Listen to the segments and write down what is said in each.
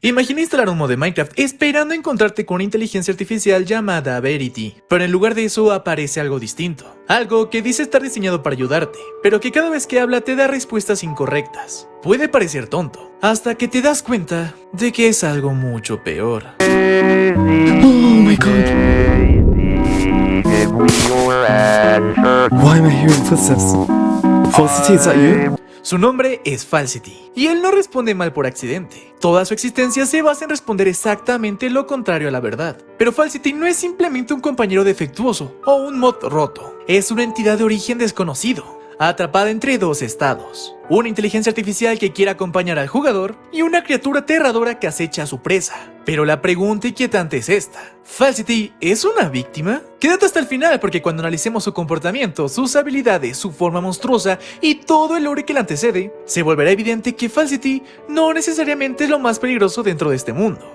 Imagina instalar un mod de Minecraft esperando encontrarte con una inteligencia artificial llamada Verity, pero en lugar de eso aparece algo distinto, algo que dice estar diseñado para ayudarte, pero que cada vez que habla te da respuestas incorrectas. Puede parecer tonto, hasta que te das cuenta de que es algo mucho peor. Oh my god. Why am I hearing footsteps? Falsity, is that you? Su nombre es Falsity, y él no responde mal por accidente. Toda su existencia se basa en responder exactamente lo contrario a la verdad. Pero Falsity no es simplemente un compañero defectuoso o un mod roto. Es una entidad de origen desconocido, atrapada entre dos estados. Una inteligencia artificial que quiere acompañar al jugador y una criatura aterradora que acecha a su presa. Pero la pregunta inquietante es esta: ¿Falsity es una víctima? Quédate hasta el final porque cuando analicemos su comportamiento, sus habilidades, su forma monstruosa y todo el lore que la antecede, se volverá evidente que Falsity no necesariamente es lo más peligroso dentro de este mundo.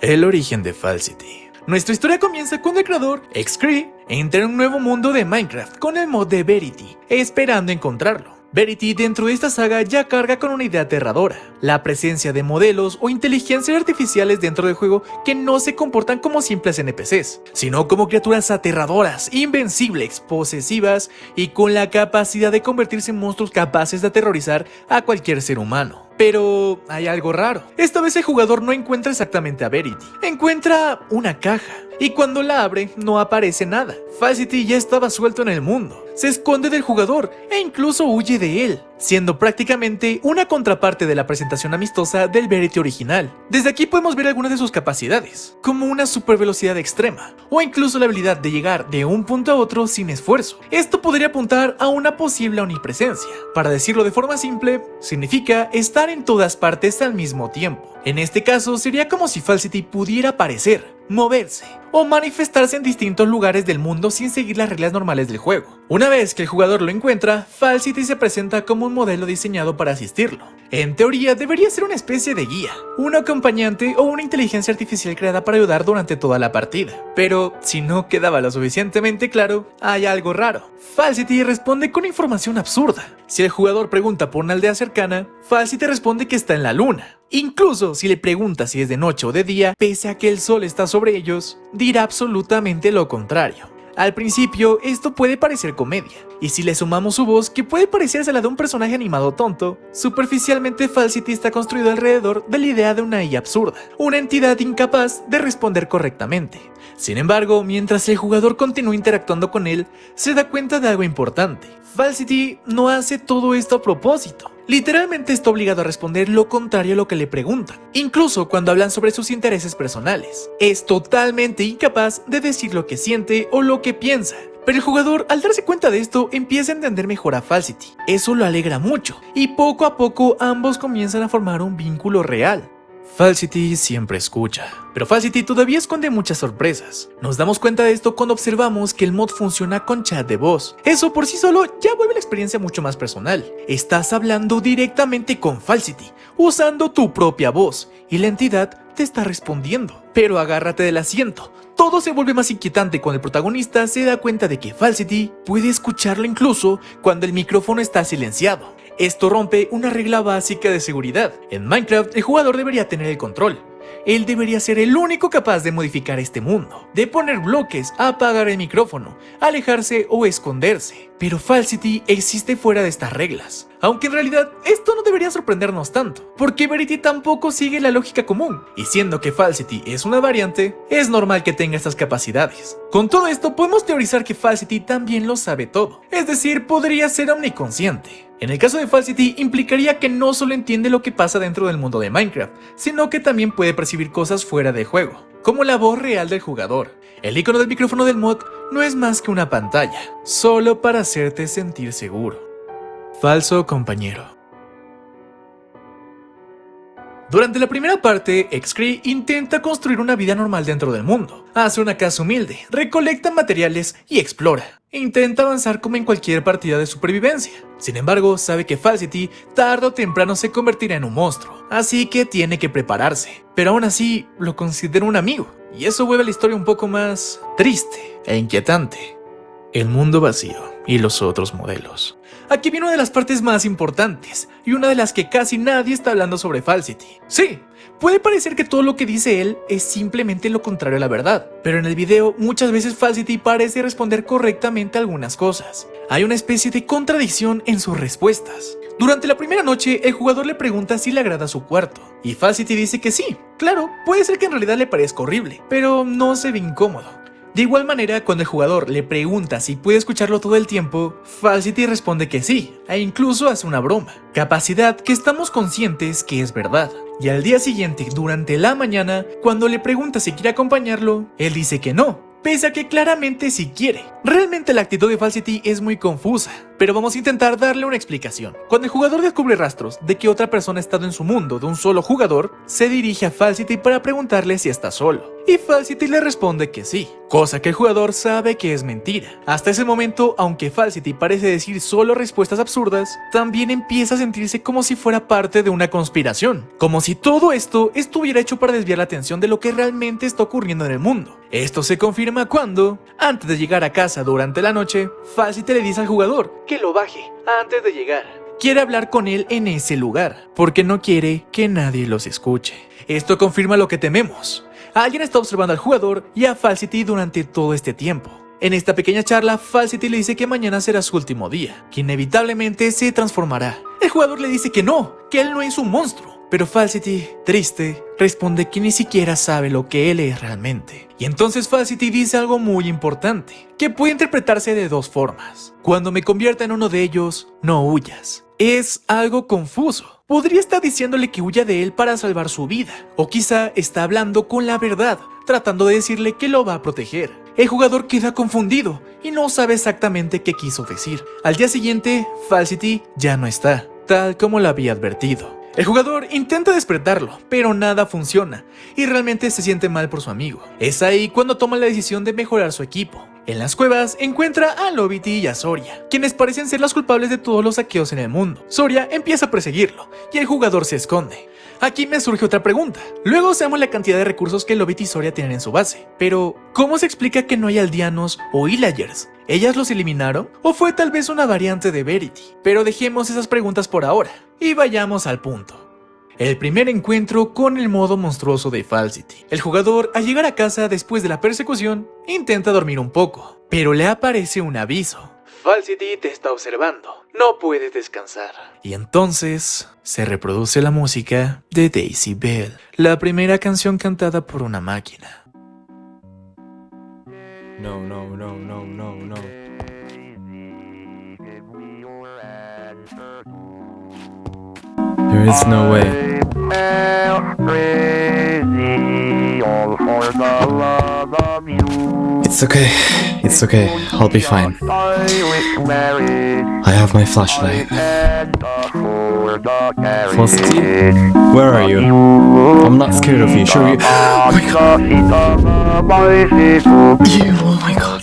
El origen de Falsity. Nuestra historia comienza cuando el creador, Xcree, entra en un nuevo mundo de Minecraft con el mod de Verity, esperando encontrarlo. Verity dentro de esta saga ya carga con una idea aterradora: la presencia de modelos o inteligencias artificiales dentro del juego que no se comportan como simples NPCs, sino como criaturas aterradoras, invencibles, posesivas y con la capacidad de convertirse en monstruos capaces de aterrorizar a cualquier ser humano. Pero hay algo raro. Esta vez el jugador no encuentra exactamente a Verity, encuentra una caja, y cuando la abre no aparece nada. Falsity ya estaba suelto en el mundo, se esconde del jugador e incluso huye de él, siendo prácticamente una contraparte de la presentación amistosa del Verity original. Desde aquí podemos ver algunas de sus capacidades, como una super velocidad extrema, o incluso la habilidad de llegar de un punto a otro sin esfuerzo. Esto podría apuntar a una posible omnipresencia. Para decirlo de forma simple, significa estar en todas partes al mismo tiempo. En este caso sería como si Falsity pudiera aparecer, moverse o manifestarse en distintos lugares del mundo sin seguir las reglas normales del juego. Una vez que el jugador lo encuentra, Falsity se presenta como un modelo diseñado para asistirlo. En teoría debería ser una especie de guía, un acompañante o una inteligencia artificial creada para ayudar durante toda la partida. Pero si no quedaba lo suficientemente claro, hay algo raro. Falsity responde con información absurda. Si el jugador pregunta por una aldea cercana, Falsity responde que está en la luna. Incluso si le pregunta si es de noche o de día, pese a que el sol está sobre ellos, dirá absolutamente lo contrario. Al principio, esto puede parecer comedia, y si le sumamos su voz, que puede parecerse a la de un personaje animado tonto, superficialmente Falsity está construido alrededor de la idea de una IA absurda, una entidad incapaz de responder correctamente. Sin embargo, mientras el jugador continúa interactuando con él, se da cuenta de algo importante: Falsity no hace todo esto a propósito. Literalmente está obligado a responder lo contrario a lo que le preguntan, incluso cuando hablan sobre sus intereses personales. Es totalmente incapaz de decir lo que siente o lo que piensa. Pero el jugador, al darse cuenta de esto, empieza a entender mejor a Falsity. Eso lo alegra mucho, y poco a poco ambos comienzan a formar un vínculo real. Falsity siempre escucha, pero Falsity todavía esconde muchas sorpresas. Nos damos cuenta de esto cuando observamos que el mod funciona con chat de voz. Eso por sí solo ya vuelve la experiencia mucho más personal. Estás hablando directamente con Falsity, usando tu propia voz, y la entidad te está respondiendo. Pero agárrate del asiento. Todo se vuelve más inquietante cuando el protagonista se da cuenta de que Falsity puede escucharlo incluso cuando el micrófono está silenciado. Esto rompe una regla básica de seguridad. En Minecraft, el jugador debería tener el control. Él debería ser el único capaz de modificar este mundo, de poner bloques, apagar el micrófono, alejarse o esconderse. Pero Falsity existe fuera de estas reglas. Aunque en realidad esto no debería sorprendernos tanto, porque Verity tampoco sigue la lógica común, y siendo que Falsity es una variante, es normal que tenga estas capacidades. Con todo esto podemos teorizar que Falsity también lo sabe todo, es decir, podría ser omniconsciente. En el caso de Falsity implicaría que no solo entiende lo que pasa dentro del mundo de Minecraft, sino que también puede percibir cosas fuera del juego, como la voz real del jugador. El icono del micrófono del mod no es más que una pantalla, solo para hacerte sentir seguro. Falso compañero. Durante la primera parte, Xcree intenta construir una vida normal dentro del mundo. Hace una casa humilde, recolecta materiales y explora. Intenta avanzar como en cualquier partida de supervivencia. Sin embargo, sabe que Falsity tarde o temprano se convertirá en un monstruo, así que tiene que prepararse. Pero aún así, lo considera un amigo, y eso vuelve la historia un poco más triste e inquietante. El mundo vacío. y los otros modelos. Aquí viene una de las partes más importantes y una de las que casi nadie está hablando sobre Falsity. Sí, puede parecer que todo lo que dice él es simplemente lo contrario a la verdad, pero en el video muchas veces Falsity parece responder correctamente a algunas cosas. Hay una especie de contradicción en sus respuestas. Durante la primera noche, el jugador le pregunta si le agrada su cuarto, y Falsity dice que sí. Claro, puede ser que en realidad le parezca horrible, pero no se ve incómodo. De igual manera, cuando el jugador le pregunta si puede escucharlo todo el tiempo, Falsity responde que sí, e incluso hace una broma. Capacidad que estamos conscientes que es verdad. Y al día siguiente, durante la mañana, cuando le pregunta si quiere acompañarlo, él dice que no, pese a que claramente sí quiere. Realmente la actitud de Falsity es muy confusa, pero vamos a intentar darle una explicación. Cuando el jugador descubre rastros de que otra persona ha estado en su mundo de un solo jugador, se dirige a Falsity para preguntarle si está solo. Y Falsity le responde que sí, cosa que el jugador sabe que es mentira. Hasta ese momento, aunque Falsity parece decir solo respuestas absurdas, también empieza a sentirse como si fuera parte de una conspiración, como si todo esto estuviera hecho para desviar la atención de lo que realmente está ocurriendo en el mundo. Esto se confirma cuando, antes de llegar a casa durante la noche, Falsity le dice al jugador que lo baje antes de llegar. Quiere hablar con él en ese lugar, porque no quiere que nadie los escuche. Esto confirma lo que tememos. Alguien está observando al jugador y a Falsity durante todo este tiempo. En esta pequeña charla, Falsity le dice que mañana será su último día, que inevitablemente se transformará. El jugador le dice que no, que él no es un monstruo. Pero Falsity, triste, responde que ni siquiera sabe lo que él es realmente. Y entonces Falsity dice algo muy importante, que puede interpretarse de dos formas. Cuando me convierta en uno de ellos, no huyas. Es algo confuso. Podría estar diciéndole que huya de él para salvar su vida, o quizá está hablando con la verdad, tratando de decirle que lo va a proteger. El jugador queda confundido y no sabe exactamente qué quiso decir. Al día siguiente, Falsity ya no está, tal como lo había advertido. El jugador intenta despertarlo, pero nada funciona, y realmente se siente mal por su amigo. Es ahí cuando toma la decisión de mejorar su equipo. En las cuevas encuentra a Lobity y a Soria, quienes parecen ser los culpables de todos los saqueos en el mundo. Soria empieza a perseguirlo, y el jugador se esconde. Aquí me surge otra pregunta. Luego sabemos la cantidad de recursos que Lobity y Soria tienen en su base, pero ¿cómo se explica que no hay aldeanos o Illagers? ¿Ellas los eliminaron? ¿O fue tal vez una variante de Verity? Pero dejemos esas preguntas por ahora, y vayamos al punto. El primer encuentro con el modo monstruoso de Falsity. El jugador, al llegar a casa después de la persecución, intenta dormir un poco, pero le aparece un aviso. Falsity te está observando, no puedes descansar. Y entonces se reproduce la música de Daisy Bell, la primera canción cantada por una máquina. No, no, no, no, no, no. There is no way. It's okay. It's okay. I'll be fine. I have my flashlight. Falsity, where are you? I'm not scared of you, sure you. Oh my god. Oh my god.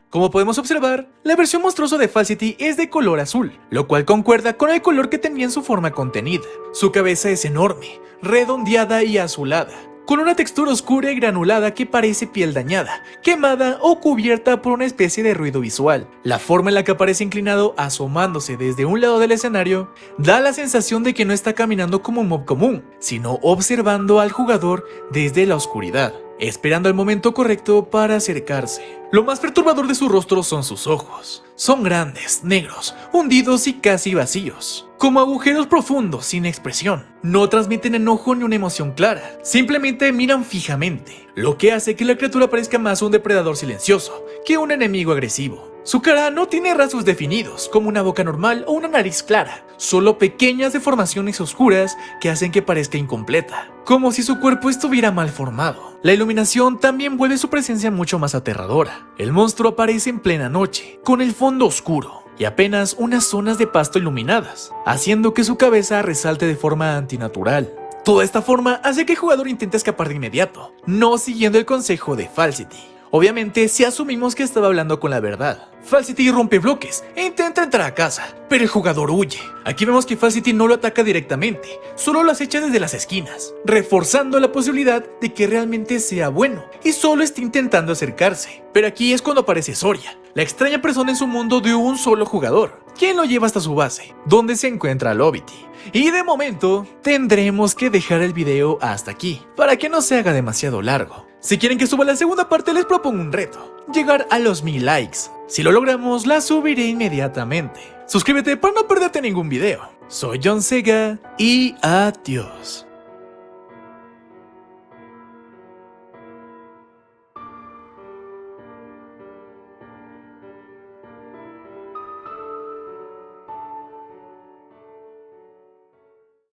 Como podemos observar, la versión monstruosa de Falsity es de color azul, lo cual concuerda con el color que tenía en su forma contenida. Su cabeza es enorme, redondeada y azulada, con una textura oscura y granulada que parece piel dañada, quemada o cubierta por una especie de ruido visual. La forma en la que aparece inclinado, asomándose desde un lado del escenario, da la sensación de que no está caminando como un mob común, sino observando al jugador desde la oscuridad, esperando el momento correcto para acercarse. Lo más perturbador de su rostro son sus ojos. Son grandes, negros, hundidos y casi vacíos, como agujeros profundos sin expresión. No transmiten enojo ni una emoción clara, simplemente miran fijamente, lo que hace que la criatura parezca más un depredador silencioso que un enemigo agresivo. Su cara no tiene rasgos definidos, como una boca normal o una nariz clara, solo pequeñas deformaciones oscuras que hacen que parezca incompleta, como si su cuerpo estuviera mal formado. La iluminación también vuelve su presencia mucho más aterradora. El monstruo aparece en plena noche, con el fondo oscuro y apenas unas zonas de pasto iluminadas, haciendo que su cabeza resalte de forma antinatural. Toda esta forma hace que el jugador intente escapar de inmediato, no siguiendo el consejo de Falsity. Obviamente, si asumimos que estaba hablando con la verdad. Falsity rompe bloques e intenta entrar a casa, pero el jugador huye. Aquí vemos que Falsity no lo ataca directamente, solo lo acecha desde las esquinas, reforzando la posibilidad de que realmente sea bueno y solo esté intentando acercarse. Pero aquí es cuando aparece Soria, la extraña persona en su mundo de un solo jugador, quien lo lleva hasta su base, donde se encuentra Lobity. Y de momento, tendremos que dejar el video hasta aquí, para que no se haga demasiado largo. Si quieren que suba la segunda parte, les propongo un reto: llegar a los 1000 likes. Si lo logramos, la subiré inmediatamente. Suscríbete para no perderte ningún video. Soy John Sega y adiós.